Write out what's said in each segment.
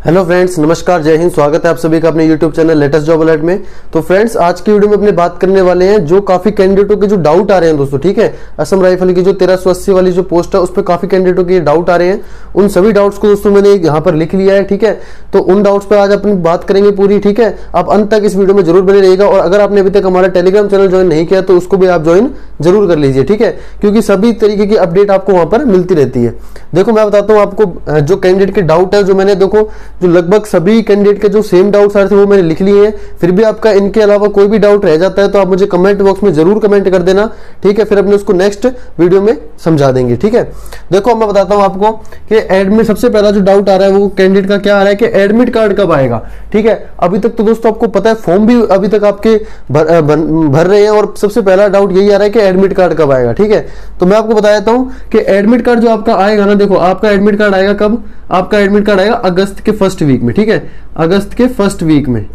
Hello friends, नमस्कार, जय हिंद। स्वागत है आप सभी का अपने YouTube channel latest job alert में। तो फ्रेंड्स, आज की वीडियो में अपने बात करने वाले हैं जो काफी कैंडिडेटों के जो डाउट आ रहे हैं दोस्तों, ठीक है। असम राइफल की जो 1380 वाली जो पोस्ट है उस पर काफी कैंडिडेटों के डाउट आ रहे हैं। उन सभी डाउट्स को दोस्तों मैंने यहाँ पर लिख लिया है, ठीक है। तो उन डाउट्स पर आज अपनी बात करेंगे पूरी, ठीक है। आप अंत तक इस वीडियो में जरूर बने रहिएगा। और अगर आपने अभी तक हमारा टेलीग्राम चैनल ज्वाइन नहीं किया तो उसको भी आप ज्वाइन जरूर कर लीजिए, ठीक है, क्योंकि सभी तरीके की अपडेट आपको वहां पर मिलती रहती है। देखो, मैं बताता हूँ आपको जो कैंडिडेट के डाउट है, जो मैंने देखो जो लगभग सभी कैंडिडेट के जो सेम डाउट्स आ रहे थे वो मैंने लिख लिए हैं। फिर भी आपका इनके अलावा कोई भी डाउट रह जाता है तो आप मुझे कमेंट बॉक्स में जरूर कमेंट कर देना, ठीक है। फिर अपने उसको नेक्स्ट वीडियो में समझा देंगे, ठीक है। देखो, मैं बताता हूं आपको कि एडमिट सबसे पहला जो डाउट आ रहा है वो कैंडिडेट का क्या आ रहा है कि एडमिट कार्ड कब आएगा, ठीक है। अभी तक तो दोस्तों आपको पता है फॉर्म भी अभी तक आपके भर रहे हैं और सबसे पहला डाउट यही आ रहा है कि एडमिट कार्ड कब आएगा, ठीक है। तो मैं आपको बता देता हूं कि एडमिट कार्ड जो आपका आएगा ना, देखो आपका एडमिट कार्ड आएगा कब, आपका एडमिट कार्ड आएगा अगस्त के फर्स्ट वीक में, ठीक है, अगस्त के फर्स्ट वीक में।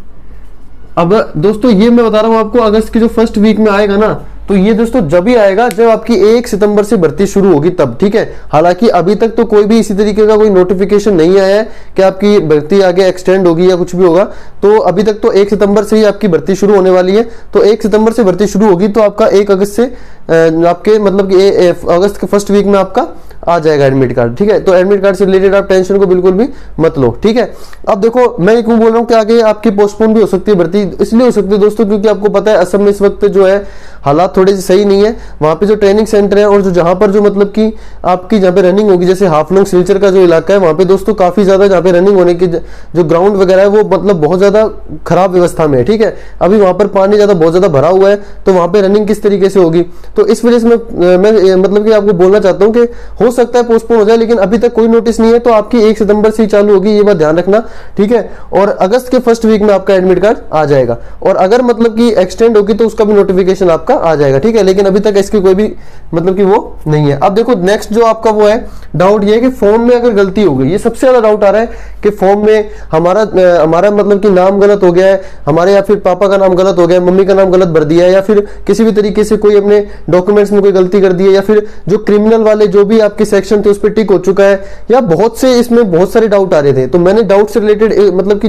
अब दोस्तों ये मैं बता रहा हूं आपको, अगस्त के जो फर्स्ट वीक में आएगा ना, तो ये दोस्तों जब ही आएगा जब आपकी 1 सितंबर से भर्ती शुरू होगी तब, ठीक है। हालांकि अभी तक तो कोई भी इसी तरीके का कोई नोटिफिकेशन नहीं आया है कि आपकी भर्ती आगे एक्सटेंड होगी या कुछ भी होगा। तो अभी तक तो 1 सितंबर से ही आपकी भर्ती शुरू होने वाली है। तो 1 सितंबर से भर्ती शुरू होगी तो आपका 1 अगस्त से आपके मतलब कि अगस्त के फर्स्ट वीक में आपका आ जाएगा एडमिट कार्ड, ठीक है। तो एडमिट कार्ड से रिलेटेड आप टेंशन को बिल्कुल भी मत लो, ठीक है। अब देखो, मैं क्यों बोल रहा हूँ कि आगे आपकी पोस्टपोन भी हो सकती है भर्ती, इसलिए हो सकती है दोस्तों क्योंकि आपको पता है असम में इस वक्त जो है हालात थोड़े से सही नहीं है। वहां पे जो ट्रेनिंग सेंटर है और जो जहां पर जो मतलब कि आपकी जहाँ पे रनिंग होगी, जैसे हाफलोंग सिलचर का जो इलाका है वहां पे दोस्तों काफी ज्यादा जहाँ पे रनिंग होने की जो ग्राउंड वगैरह है वो मतलब बहुत ज्यादा खराब व्यवस्था में है, ठीक है। अभी वहां पर पानी ज्यादा बहुत ज्यादा भरा हुआ है, तो वहां पे रनिंग किस तरीके से होगी। तो इस वजह से मैं मतलब कि आपको बोलना चाहता हूँ कि हो सकता है पोस्टपोन हो जाए, लेकिन अभी तक कोई नोटिस नहीं है। तो आपकी 1 सितंबर से ही चालू होगी, ये बात ध्यान रखना, ठीक है। और अगस्त के फर्स्ट वीक में आपका एडमिट कार्ड आ जाएगा। और अगर मतलब कि एक्सटेंड होगी तो उसका भी नोटिफिकेशन आपका आ जाएगा, ठीक है। लेकिन अभी तक इसकी कोई भी मतलब कि वो नहीं है। अब देखो, नेक्स्ट जो आपका वो है डाउट ये है कि फॉर्म में अगर गलती हो गई। ये सबसे ज्यादा डाउट आ रहा है कि फॉर्म में हमारा मतलब कि नाम गलत हो गया है, हमारे या फिर पापा का नाम गलत हो गया है, मम्मी का नाम गलत भर दिया है, या फिर किसी भी तरीके से कोई अपने डॉक्यूमेंट्स में कोई गलती कर दी है, या फिर जो क्रिमिनल वाले जो भी आपके सेक्शन थे उस पर टिक हो चुका है, या बहुत से इसमें बहुत सारे डाउट आ रहे थे। तो मैंने डाउट से रिलेटेड मतलब कि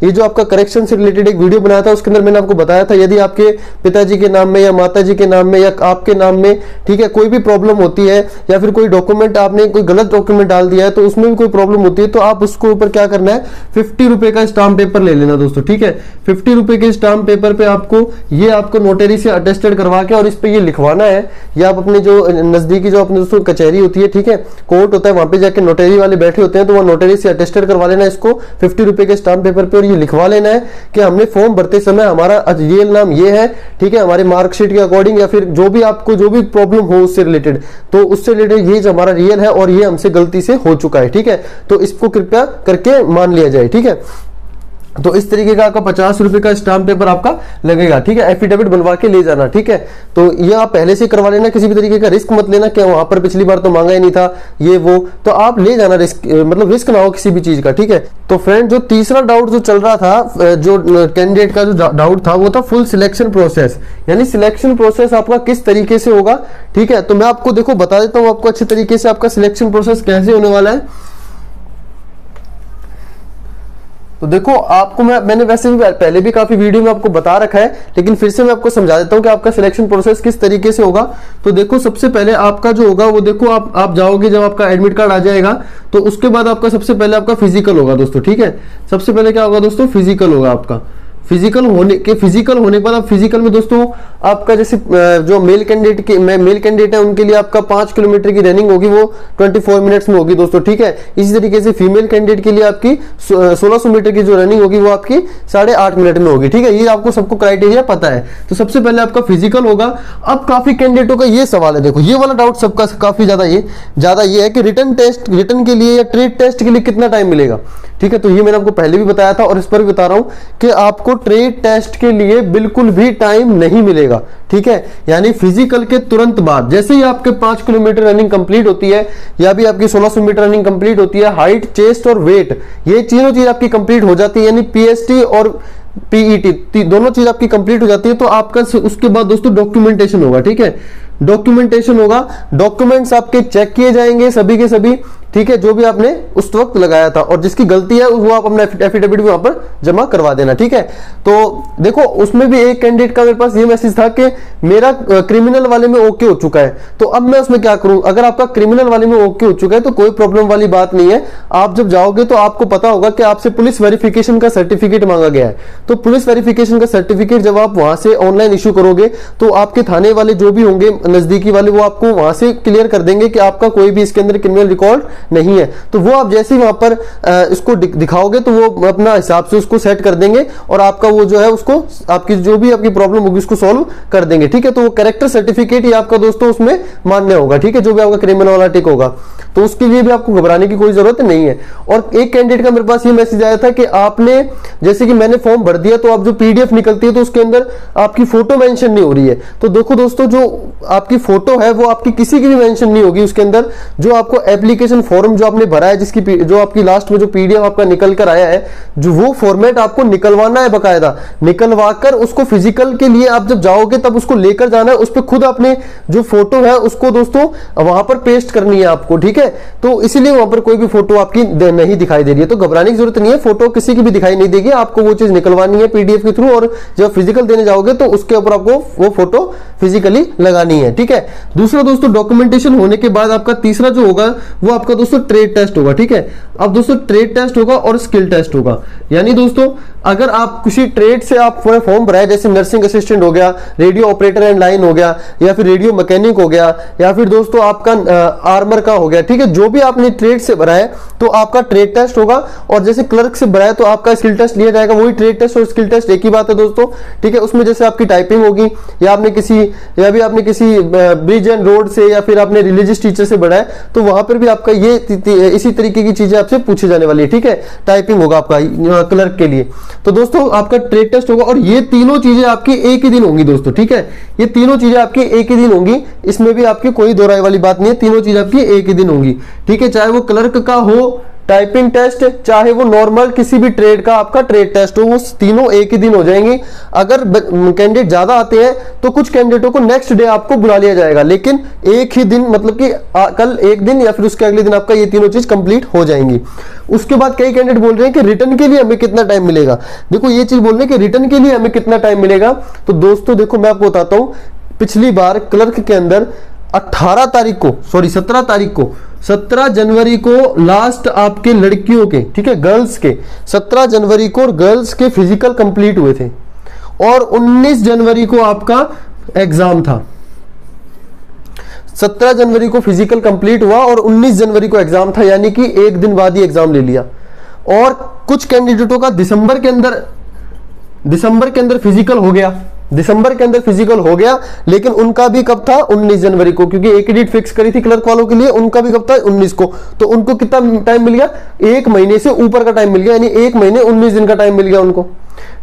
ये जो आपका करेक्शन से रिलेटेड एक वीडियो बनाया था, उसके अंदर मैंने आपको बताया था यदि आपके पिताजी के नाम में या माताजी के नाम में या आपके नाम में, ठीक है, कोई भी प्रॉब्लम होती है या फिर कोई डॉक्यूमेंट आपने कोई गलत डॉक्यूमेंट डाल दिया है तो उसमें भी कोई प्रॉब्लम होती है, तो आप उसको ऊपर क्या करना है, 50 रुपए का स्टाम्प पेपर ले लेना दोस्तों, ठीक है। 50 रुपए के स्टाम्प पेपर पे आपको नोटरी से अटेस्टेड करवा के और इस पे ये लिखवाना है, या आप अपने जो नजदीकी जो अपने दोस्तों कचहरी होती है, ठीक है, कोर्ट होता है, वहां पे जाके नोटरी वाले बैठे होते हैं, तो वह नोटरी से अटेस्टेड करवा लेना इसको 50 रुपए के स्टाम्प पेपर पे, और ये लिखवा लेना है कि हमने फॉर्म भरते समय हमारा रियल नाम ये है, ठीक है, हमारे मार्कशीट के अकॉर्डिंग, या फिर जो भी आपको जो भी प्रॉब्लम हो उससे रिलेटेड, तो उससे रिलेटेड ये जो हमारा रियल है और ये हमसे गलती से हो चुका है, ठीक है। तो इसको कृपया करके मान लिया जाए, ठीक है। तो इस तरीके का आपका 50 रुपए का स्टाम्प पेपर आपका लगेगा, ठीक है। एफिडेविट बनवा के ले जाना, ठीक है। तो ये आप पहले से करवा लेना, किसी भी तरीके का रिस्क मत लेना कि वहां पर पिछली बार तो मांगा ही नहीं था ये वो, तो आप ले जाना, रिस्क मतलब रिस्क ना हो किसी भी चीज का, ठीक है। तो फ्रेंड, जो तीसरा डाउट जो चल रहा था, जो कैंडिडेट का जो डाउट था वो था फुल सिलेक्शन प्रोसेस, यानी सिलेक्शन प्रोसेस आपका किस तरीके से होगा, ठीक है। तो मैं आपको देखो बता देता हूँ आपको अच्छे तरीके से आपका सिलेक्शन प्रोसेस कैसे होने वाला है। तो देखो, आपको मैंने वैसे भी पहले भी काफी वीडियो में आपको बता रखा है, लेकिन फिर से मैं आपको समझा देता हूं कि आपका सिलेक्शन प्रोसेस किस तरीके से होगा। तो देखो, सबसे पहले आपका जो होगा वो देखो, आप जाओगे जब आपका एडमिट कार्ड आ जाएगा तो उसके बाद आपका सबसे पहले आपका फिजिकल होगा दोस्तों, ठीक है। सबसे पहले क्या होगा दोस्तों, फिजिकल होगा आपका। फिजिकल होने के बाद आप फिजिकल में दोस्तों आपका जैसे जो मेल कैंडिडेट है उनके लिए आपका 5 किलोमीटर की रनिंग होगी, वो 24 मिनट्स में होगी दोस्तों, ठीक है। इसी तरीके से फीमेल कैंडिडेट के लिए आपकी 1600 मीटर की जो रनिंग होगी वो आपकी 8.5 मिनट में होगी, ठीक है। ये आपको सबको क्राइटेरिया पता है। तो सबसे पहले आपका फिजिकल होगा। अब काफी कैंडिडेटों का ये सवाल है, देखो ये वाला डाउट सबका काफी ज्यादा ये है कि रिटन के लिए या ट्रेड टेस्ट के लिए कितना टाइम मिलेगा, ठीक है। तो ये मैंने आपको पहले भी बताया था और इस पर भी बता रहा हूं कि आपको ट्रेड टेस्ट के लिए बिल्कुल भी टाइम नहीं मिलेगा, ठीक है। यानी फिजिकल के तुरंत बाद जैसे ही आपके 5 किलोमीटर रनिंग कंप्लीट होती है या भी आपकी 1600 मीटर रनिंग कंप्लीट होती है, हाइट, चेस्ट और वेट ये तीनों चीज आपकी कंप्लीट हो जाती है, यानी पीएसटी और पीईटी दोनों चीज आपकी कंप्लीट हो जाती है। तो आपका उसके बाद दोस्तों डॉक्यूमेंटेशन होगा, ठीक है। डॉक्यूमेंटेशन होगा, डॉक्यूमेंट्स आपके चेक किए जाएंगे सभी के सभी, ठीक है, जो भी आपने उस वक्त लगाया था, और जिसकी गलती है वो आप अपना एफिडेविट भी वहां पर जमा करवा देना। ठीक है, तो देखो उसमें भी एक कैंडिडेट का मेरे पास ये मैसेज था कि मेरा क्रिमिनल वाले में ओके हो चुका है, तो अब मैं उसमें क्या करूं। अगर आपका क्रिमिनल वाले में ओके हो चुका है तो कोई प्रॉब्लम वाली बात नहीं है। आप जब जाओगे तो आपको पता होगा कि आपसे पुलिस वेरिफिकेशन का सर्टिफिकेट मांगा गया है, तो पुलिस वेरिफिकेशन का सर्टिफिकेट जब आप वहां से ऑनलाइन इशू करोगे तो आपके थाने वाले जो भी होंगे नजदीकी वाले, वो आपको वहां से क्लियर कर देंगे कि आपका कोई भी इसके अंदर क्रिमिनल रिकॉर्ड नहीं है। तो वो आप जैसे ही वहां पर इसको दिखाओगे तो वो अपना हिसाब से उसको सेट कर देंगे और आपका वो जो है उसको आपकी जो भी आपकी प्रॉब्लम होगी उसको सॉल्व कर देंगे। ठीक है, तो वो कैरेक्टर सर्टिफिकेट ही आपका दोस्तों उसमें मान्य होगा। ठीक है, जो भी आपका क्रिमिनल वाला टिक होगा, तो उसके लिए भी आपको घबराने की कोई जरूरत नहीं है। और एक कैंडिडेट का मेरे पास ये मैसेज आया था कि आपने जैसे कि मैंने फॉर्म भर दिया तो आप जो पीडीएफ निकलती है तो उसके अंदर आपकी फोटो मेंशन नहीं हो रही है। तो देखो दोस्तों, जो आपकी फोटो है वो आपकी किसी की भी मेंशन नहीं होगी उसके अंदर। जो आपको एप्लीकेशन फॉर्म जो आपने भरा है, जिसकी जो आपकी लास्ट में जो पीडीएफ आपका निकल कर आया है, जो वो फॉर्मेट आपको निकलवाना है, बकायदा निकलवा कर उसको फिजिकल के लिए आप जब जाओगे तब उसको लेकर जाना है। उस पर खुद अपने जो फोटो है उसको दोस्तों वहां पर पेस्ट करनी है आपको। ठीक है, तो इसीलिए वहां पर कोई भी फोटो आपकी नहीं दिखाई दे रही है, तो घबराने की जरूरत नहीं है। फोटो किसी की भी दिखाई नहीं देगी, आपको वो चीज निकलवानी है पीडीएफ के थ्रू, और जब फिजिकल देने जाओगे तो उसके ऊपर आपको वो फोटो फिजिकली लगानी है। ठीक है, दूसरा दोस्तों डॉक्यूमेंटेशन होने के बाद आपका तीसरा जो होगा वो आपका दोस्तों ट्रेड टेस्ट होगा। ठीक है, अब दोस्तों ट्रेड टेस्ट होगा और स्किल टेस्ट होगा। यानी दोस्तों अगर आप किसी ट्रेड से आप फॉर्म भरा है, जैसे नर्सिंग असिस्टेंट हो गया, रेडियो ऑपरेटर एंड लाइन हो गया, या फिर रेडियो मैकेनिक हो गया, या फिर दोस्तों आपका आर्मर का हो गया। ठीक है, जो भी आपने ट्रेड से भरा है तो आपका ट्रेड टेस्ट होगा, और जैसे क्लर्क से भरा है तो आपका स्किल टेस्ट लिया जाएगा। वही ट्रेड टेस्ट और स्किल टेस्ट एक ही बात है दोस्तों। ठीक है, उसमें जैसे आपकी टाइपिंग होगी, या आपने किसी ब्रिज एंड रोड से, या फिर आपने रिलीजियस टीचर से भरा है, तो वहां पर भी आपका ये इसी तरीके की चीजें आपसे पूछी जाने वाली है। ठीक है, टाइपिंग होगा आपका क्लर्क के लिए। तो दोस्तों आपका ट्रेड टेस्ट होगा, और ये तीनों चीजें आपकी एक ही दिन होंगी दोस्तों। ठीक है, ये तीनों चीजें आपकी एक ही दिन होंगी, इसमें भी आपकी कोई दो राय वाली बात नहीं है, तीनों चीज आपकी एक ही दिन होंगी। ठीक है, चाहे वो क्लर्क का हो टाइपिंग टेस्ट, चाहे वो नॉर्मल किसी भी ट्रेड का आपका ट्रेड टेस्ट हो, वो तीनों एक ही दिन हो जाएंगे। अगर कैंडिडेट ज्यादा आते हैं तो कुछ कैंडिडेटों को नेक्स्ट डे आपको बुला लिया जाएगा, लेकिन एक ही दिन, मतलब कि कल एक दिन या फिर उसके अगले दिन आपका ये तीनों चीज कंप्लीट हो जाएंगी। उसके बाद कई कैंडिडेट बोल रहे हैं कि रिटर्न के लिए हमें कितना टाइम मिलेगा। देखो ये चीज बोल रहे हैं कि रिटर्न के लिए हमें कितना टाइम मिलेगा, तो दोस्तों देखो मैं आपको बताता हूं, पिछली बार क्लर्क के अंदर 17 जनवरी को लास्ट आपके लड़कियों के, ठीक है, गर्ल्स के 17 जनवरी को गर्ल्स के फिजिकल कंप्लीट हुए थे, और 19 जनवरी को आपका एग्जाम था। 17 जनवरी को फिजिकल कंप्लीट हुआ और 19 जनवरी को एग्जाम था, यानी कि एक दिन बाद ही एग्जाम ले लिया। और कुछ कैंडिडेटों का दिसंबर के अंदर फिजिकल हो गया, लेकिन उनका भी कब था, 19 जनवरी को, क्योंकि एक ही डेट फिक्स करी थी क्लर्क वालों के लिए, उनका भी कब था, 19 को। तो उनको कितना टाइम मिल गया, एक महीने से ऊपर का टाइम मिल गया, यानी एक महीने 19 दिन का टाइम मिल गया उनको।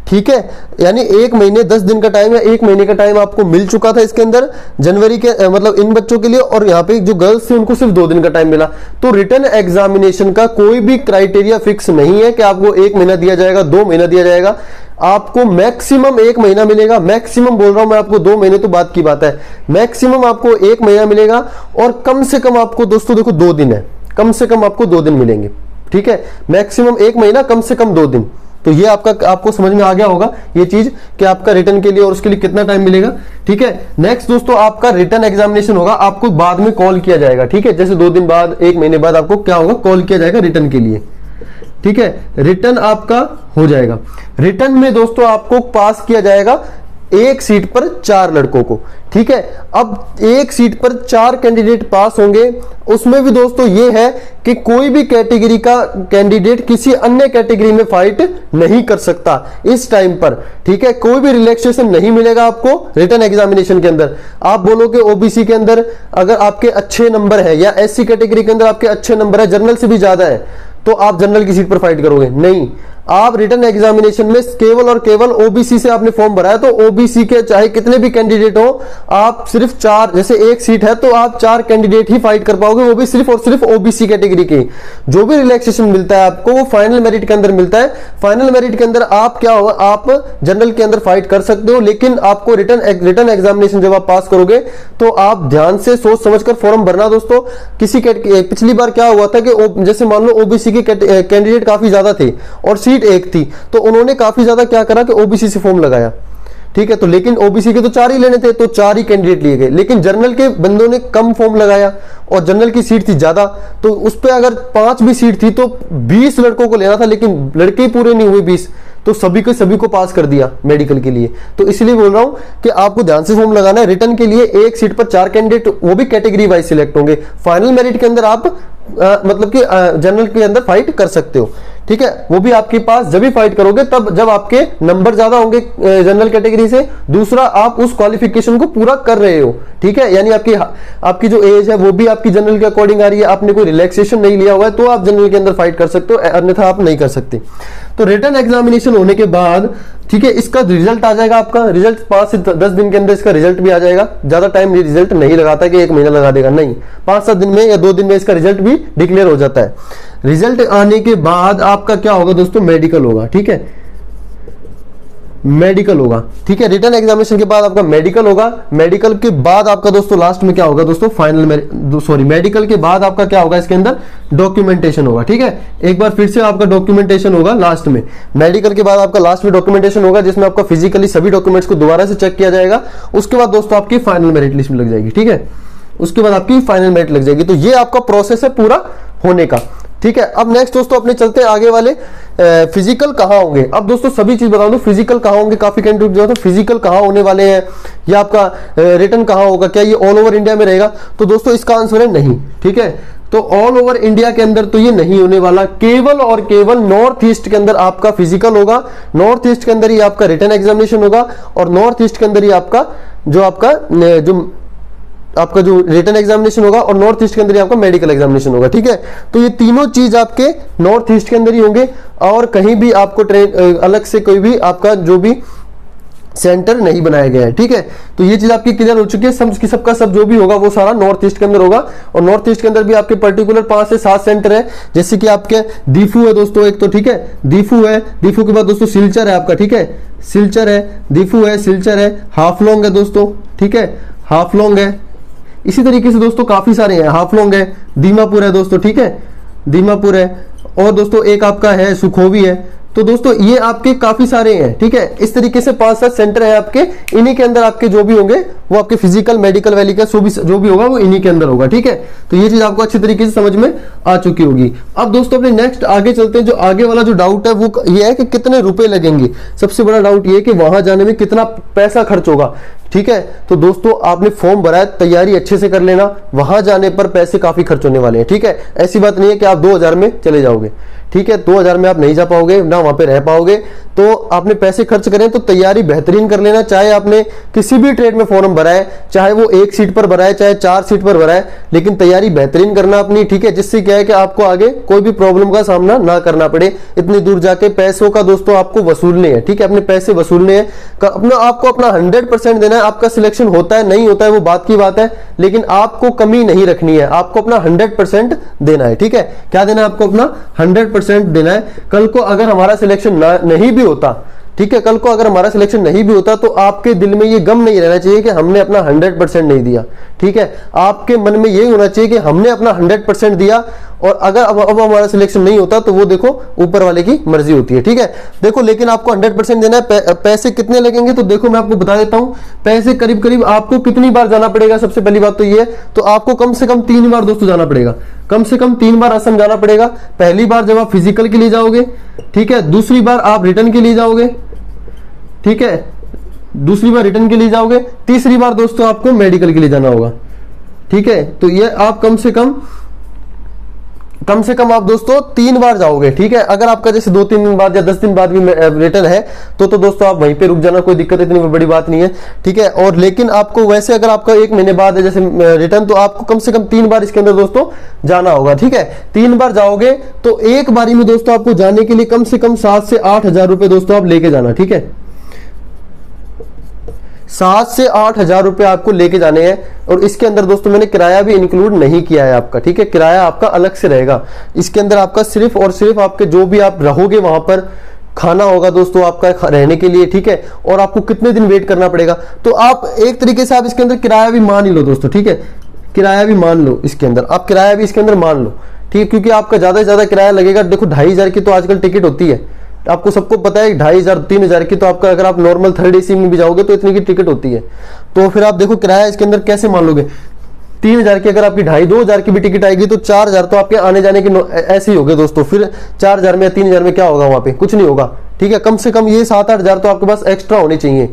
ठीक है, यानी एक महीने 10 दिन का टाइम है, एक महीने का टाइम आपको मिल चुका था इसके अंदर जनवरी के, मतलब इन बच्चों के लिए, और यहाँ पे जो गर्ल्स थे उनको सिर्फ 2 दिन का टाइम मिला। तो रिटर्न एग्जामिनेशन का कोई भी क्राइटेरिया फिक्स नहीं है कि आपको 1 महीना दिया जाएगा, 2 महीना दिया जाएगा, आपको मैक्सिमम 1 महीना मिलेगा। मैक्सिमम बोल रहा हूं मैं आपको, 2 महीने तो बात की बात है, मैक्सिमम आपको 1 महीना मिलेगा, और कम से कम आपको दोस्तों देखो 2 दिन है, कम से कम आपको 2 दिन मिलेंगे। ठीक है, मैक्सिमम 1 महीना, कम से कम 2 दिन। तो ये आपको समझ में आ गया होगा ये चीज कि आपका रिटर्न के लिए और उसके लिए कितना टाइम मिलेगा। ठीक है, नेक्स्ट दोस्तों आपका रिटर्न एग्जामिनेशन होगा, आपको बाद में कॉल किया जाएगा। ठीक है, जैसे 2 दिन बाद, 1 महीने बाद आपको क्या होगा, कॉल किया जाएगा रिटर्न के लिए। ठीक है, रिटर्न आपका हो जाएगा। रिटर्न में दोस्तों आपको पास किया जाएगा 1 सीट पर 4 लड़कों को। ठीक है, अब 1 सीट पर 4 कैंडिडेट पास होंगे। उसमें भी दोस्तों ये है कि कोई भी कैटेगरी का कैंडिडेट किसी अन्य कैटेगरी में फाइट नहीं कर सकता इस टाइम पर। ठीक है, कोई भी रिलैक्सेशन नहीं मिलेगा आपको रिटर्न एग्जामिनेशन के अंदर। आप बोलोगे ओबीसी के अंदर अगर आपके अच्छे नंबर है, या एससी कैटेगरी के अंदर आपके अच्छे नंबर है, जनरल से भी ज्यादा है, तो आप जनरल की सीट पर फाइट करोगे, नहीं। आप रिटन एग्जामिनेशन में केवल और केवल ओबीसी से आपने फॉर्म भरा है, तो ओबीसी के चाहे कितने भी कैंडिडेट हो, आप सिर्फ 4, जैसे एक सीट है तो आप 4 कैंडिडेट ही फाइट कर पाओगे, वो भी सिर्फ और सिर्फ ओबीसी कैटेगरी के। जो भी रिलैक्सेशन मिलता है आपको वो फाइनल मेरिट के अंदर मिलता है। फाइनल मेरिट के अंदर आप क्या होगा, आप जनरल के अंदर फाइट कर सकते हो, लेकिन आपको रिटन एग्जामिनेशन जब आप पास करोगे तो आप ध्यान से सोच समझकर फॉर्म भरना दोस्तों। किसी पिछली बार क्या हुआ था कि जैसे मान लो ओबीसी के कैंडिडेट काफी ज्यादा थे और सीट एक थी, तो उन्होंने काफी ज्यादा क्या करा कि ओबीसी से फॉर्म लगाया, ठीक है। तो लेकिन ओबीसी के तो 4 ही लेने थे, तो 4 ही कैंडिडेट लिए गए, लेकिन जनरल के बंदों ने कम फॉर्म लगाया और जनरल की सीट थी ज्यादा, तो उस पे अगर 5 भी सीट थी तो 20 लड़कों को लेना था, लेकिन लड़के ही पूरे नहीं हुए 20, तो सभी को पास कर दिया मेडिकल के लिए। तो इसलिए बोल रहा हूं कि आपको ध्यान से फॉर्म लगाना है। रिटन के लिए एक सीट पर 4 कैंडिडेट, वो भी कैटेगरी वाइज सिलेक्ट होंगे। फाइनल मेरिट के अंदर आप मतलब कि जनरल के अंदर फाइट कर सकते हो, ठीक है। वो भी आपके पास जब भी फाइट करोगे तब जब आपके नंबर ज्यादा होंगे जनरल कैटेगरी से। दूसरा, आप उस क्वालिफिकेशन को पूरा कर रहे हो, ठीक है, यानी आपकी जो एज है वो भी आपकी जनरल के अकॉर्डिंग आ रही है, आपने कोई रिलैक्सेशन नहीं लिया हुआ है, तो आप जनरल के अंदर फाइट कर सकते हो, अन्यथा आप नहीं कर सकते। तो रिटन एग्जामिनेशन होने के बाद, ठीक है, इसका रिजल्ट आ जाएगा। आपका रिजल्ट 5 से 10 दिन के अंदर इसका रिजल्ट भी आ जाएगा। ज्यादा टाइम रिजल्ट नहीं लगाता कि 1 महीना लगा देगा, नहीं, 5-7 दिन में या 2 दिन में इसका रिजल्ट भी डिक्लेयर हो जाता है। रिजल्ट आने के बाद आपका क्या होगा दोस्तों, मेडिकल होगा, ठीक है, मेडिकल होगा, ठीक है। रिटन एग्जामिनेशन के बाद आपका मेडिकल होगा। मेडिकल के बाद आपका दोस्तों लास्ट में क्या होगा दोस्तों, मेडिकल के बाद आपका क्या होगा, इसके अंदर डॉक्यूमेंटेशन होगा, ठीक है। एक बार फिर से आपका डॉक्यूमेंटेशन होगा लास्ट में। मेडिकल के बाद आपका लास्ट में डॉक्यूमेंटेशन होगा, जिसमें आपका फिजिकली सभी डॉक्यूमेंट्स को दोबारा से चेक किया जाएगा। उसके बाद दोस्तों आपकी फाइनल मेरिट लिस्ट में लग जाएगी, ठीक है, उसके बाद आपकी फाइनल मेरिट लग जाएगी। तो ये आपका प्रोसेस है पूरा होने का, ठीक है। अब नेक्स्ट दोस्तों अपने चलते हैं आगे वाले, फिजिकल कहाँ होंगे। अब दोस्तों सभी चीज बता दूं, फिजिकल कहाँ होंगे, काफी कैंडिडेट जो है फिजिकल कहाँ होने वाले हैं, या आपका रिटन कहाँ होगा, क्या ये ऑल ओवर इंडिया में रहेगा, तो दोस्तों इसका आंसर है नहीं, ठीक है। तो ऑल ओवर इंडिया के अंदर तो ये नहीं होने वाला, केवल और केवल नॉर्थ ईस्ट के अंदर आपका फिजिकल होगा, नॉर्थ ईस्ट के अंदर ही आपका रिटन एग्जामिनेशन होगा, और नॉर्थ ईस्ट के अंदर ही आपका जो रिटन एग्जामिनेशन होगा, और नॉर्थ ईस्ट के अंदर ही आपका मेडिकल एग्जामिनेशन होगा, ठीक है। तो ये तीनों चीज आपके नॉर्थ ईस्ट के अंदर ही होंगे, और कहीं भी आपको अलग से कोई भी आपका जो भी सेंटर नहीं बनाया गया है, ठीक है। तो ये चीज आपकी क्लियर हो चुकी है, सबका सब जो भी होगा वो सारा नॉर्थ ईस्ट के अंदर होगा। और नॉर्थ ईस्ट के अंदर भी आपके पर्टिकुलर 5 से 7 सेंटर है, जैसे कि आपके दीफू है दोस्तों एक, तो ठीक है, दीफू है, दीफू के बाद दोस्तों सिलचर है आपका, ठीक है, सिलचर है, दीफू है, सिलचर है, हाफलोंग है दोस्तों, ठीक है, हाफलोंग है। इसी तरीके से दोस्तों काफी सारे हैं, हाफलोंग है, दीमापुर है दोस्तों, ठीक है, दीमापुर है, और दोस्तों एक आपका है सुखोवी है। तो दोस्तों ये आपके काफी सारे हैं, ठीक है। इस तरीके से 5-7 सेंटर है आपके, इन्हीं के अंदर आपके जो भी होंगे वो आपके फिजिकल मेडिकल वैली का जो भी होगा वो इन्हीं के अंदर होगा, ठीक है। तो ये चीज आपको अच्छी तरीके से समझ में आ चुकी होगी। अब दोस्तों अपने नेक्स्ट आगे चलते हैं। जो आगे वाला जो डाउट है वो ये है कि कितने रुपए लगेंगे। सबसे बड़ा डाउट ये है कि वहां जाने में कितना पैसा खर्च होगा, ठीक है। तो दोस्तों आपने फॉर्म भरा है, तैयारी अच्छे से कर लेना, वहां जाने पर पैसे काफी खर्च होने वाले हैं, ठीक है। ऐसी बात नहीं है कि आप 2000 में चले जाओगे, ठीक है, 2000 में आप नहीं जा पाओगे, ना वहां पे रह पाओगे। तो आपने पैसे खर्च करें तो तैयारी बेहतरीन कर लेना। चाहे आपने किसी भी ट्रेड में फॉर्म भरा है, चाहे वो 1 सीट पर भरा है, चाहे 4 सीट पर भरा है, लेकिन तैयारी बेहतरीन करना अपनी, ठीक है। जिससे क्या है कि आपको आगे कोई भी प्रॉब्लम का सामना ना करना पड़े। इतनी दूर जाके पैसों का दोस्तों आपको वसूलने हैं, ठीक है, अपने पैसे वसूलने हैं, आपको अपना 100% देना है। आपका सिलेक्शन होता है नहीं होता है वो बात की बात है, लेकिन आपको कमी नहीं रखनी है, आपको अपना 100% देना है, ठीक है। क्या देना है आपको, अपना 100% देना है। कल को अगर हमारा सिलेक्शन नहीं भी होता, ठीक है, कल को अगर हमारा सिलेक्शन नहीं भी होता तो आपके दिल में ये गम नहीं रहना चाहिए कि हमने अपना 100% नहीं दिया, ठीक है। आपके मन में यही होना चाहिए कि हमने अपना 100% दिया, और अगर अब हमारा सिलेक्शन नहीं होता तो वो देखो ऊपर वाले की मर्जी होती है, ठीक है। देखो लेकिन आपको 100% देना है। पैसे कितने लगेंगे तो देखो मैं आपको बता देता हूं। पैसे करीब करीब आपको कितनी बार जाना पड़ेगा, सबसे पहली बात तो ये है, तो आपको कम से कम 3 बार दोस्तों जाना पड़ेगा, कम से कम 3 बार असम जाना पड़ेगा। पहली बार जब आप फिजिकल के लिए जाओगे, ठीक है, दूसरी बार आप रिटर्न के लिए जाओगे, ठीक है, दूसरी बार रिटर्न के लिए जाओगे, तीसरी बार दोस्तों आपको मेडिकल के लिए जाना होगा, ठीक है। तो ये आप कम से कम कम से कम आप दोस्तों 3 बार जाओगे, ठीक है। अगर आपका जैसे 2-3 दिन बाद या 10 दिन बाद भी रिटर्न है तो दोस्तों आप वहीं पे रुक जाना, कोई दिक्कत इतनी बड़ी बात नहीं है, ठीक है। और लेकिन आपको वैसे अगर आपका 1 महीने बाद है जैसे रिटर्न, तो आपको कम से कम 3 बार इसके अंदर दोस्तों जाना होगा, ठीक है। 3 बार जाओगे तो एक बारी में दोस्तों आपको जाने के लिए कम से कम 7 से 8 हजार रुपए दोस्तों आप लेके जाना, ठीक है। 7 से 8 हजार रुपए आपको लेके जाने हैं। और इसके अंदर दोस्तों मैंने किराया भी इंक्लूड नहीं किया है आपका, ठीक है। किराया आपका अलग से रहेगा। इसके अंदर आपका सिर्फ और सिर्फ आपके जो भी आप रहोगे वहां पर खाना होगा दोस्तों आपका रहने के लिए, ठीक है। और आपको कितने दिन वेट करना पड़ेगा, तो आप एक तरीके से आप इसके अंदर किराया भी मान ही लो दोस्तों, ठीक है। किराया भी मान लो इसके अंदर, आप किराया भी इसके अंदर मान लो, ठीक है। क्योंकि आपका ज्यादा से ज्यादा किराया लगेगा। देखो 2500 की तो आजकल टिकट होती है, आपको सबको पता है 2500-3000 की तो आपका, अगर आप नॉर्मल 3rd AC में भी जाओगे तो इतनी की टिकट होती है। तो फिर आप देखो किराया इसके अंदर कैसे मान लोगे। 3000 की अगर आपकी 2500-2000 की भी टिकट आएगी तो 4000 तो आपके आने जाने के ऐसे ही हो गए दोस्तों। फिर 4000 में या 3000 में क्या होगा, वहां पे कुछ नहीं होगा, ठीक है। कम से कम ये 7-8 हजार तो आपके पास एक्स्ट्रा होनी चाहिए।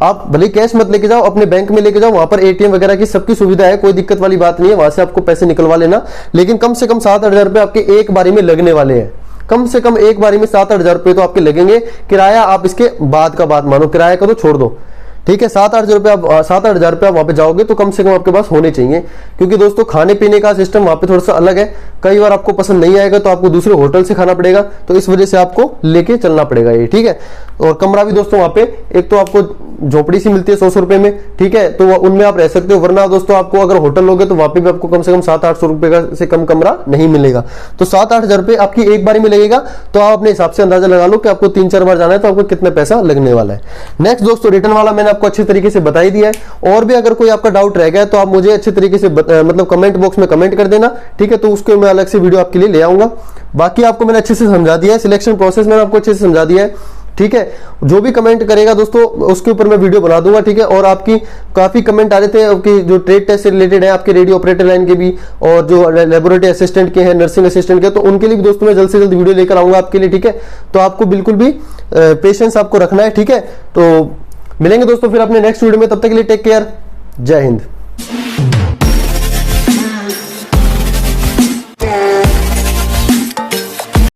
आप भले कैश मत लेके जाओ, अपने बैंक में लेके जाओ, वहां पर ATM वगैरह की सबकी सुविधा है, कोई दिक्कत वाली बात नहीं है, वहां से आपको पैसे निकलवा लेना। लेकिन कम से कम 7-8 हजार रुपए आपके एक बारी में लगने वाले हैं। कम से कम एक बारी में 7-8 हजार रुपए तो आपके लगेंगे। किराया आप इसके बाद का बात मानो, किराया का तो छोड़ दो, ठीक है। 7-8 हजार रुपए आप वहां पे जाओगे तो कम से कम आपके पास होने चाहिए। क्योंकि दोस्तों खाने पीने का सिस्टम वहां पे थोड़ा सा अलग है, कई बार आपको पसंद नहीं आएगा तो आपको दूसरे होटल से खाना पड़ेगा, तो इस वजह से आपको लेके चलना पड़ेगा ये, ठीक है। और कमरा भी दोस्तों वहां पे एक तो आपको झोपड़ी सी मिलती है 100 रुपए में, ठीक है, तो उनमें आप रह सकते हो। वरना दोस्तों आपको अगर होटल लोगे तो वहां पे भी आपको कम से कम 700-800 रुपए का से कम कमरा नहीं मिलेगा। तो 7-8 हजार रुपए आपकी एक बारी में लगेगा। तो आप अपने हिसाब से अंदाजा लगा लो कि आपको 3-4 बार जाना है तो आपको कितना पैसा लगने वाला है। नेक्स्ट दोस्तों रिटर्न वाला मैंने आपको अच्छे तरीके से बता ही दिया है। और भी अगर कोई आपका डाउट रह गया तो आप मुझे अच्छे तरीके से मतलब कमेंट बॉक्स में कमेंट कर देना, ठीक है। तो उसको मैं अलग से वीडियो आपके लिए ले आऊंगा। बाकी आपको मैंने अच्छे से समझा दिया है, सिलेक्शन प्रोसेस मैंने आपको अच्छे से समझा दिया है, ठीक है। जो भी कमेंट करेगा दोस्तों उसके ऊपर मैं वीडियो बना दूंगा, ठीक है। और आपकी काफी कमेंट आ रहे थे आपकी जो ट्रेड टेस्ट से रिलेटेड है, आपके रेडियो ऑपरेटर लाइन के भी, और जो लेबोरेटरी असिस्टेंट के हैं, नर्सिंग असिस्टेंट के, तो उनके लिए भी दोस्तों मैं जल्द से जल्द वीडियो लेकर आऊंगा आपके लिए, ठीक है। तो आपको बिल्कुल भी पेशेंस आपको रखना है, ठीक है। तो मिलेंगे दोस्तों फिर अपने नेक्स्ट वीडियो में, तब तक के लिए टेक केयर, जय हिंद।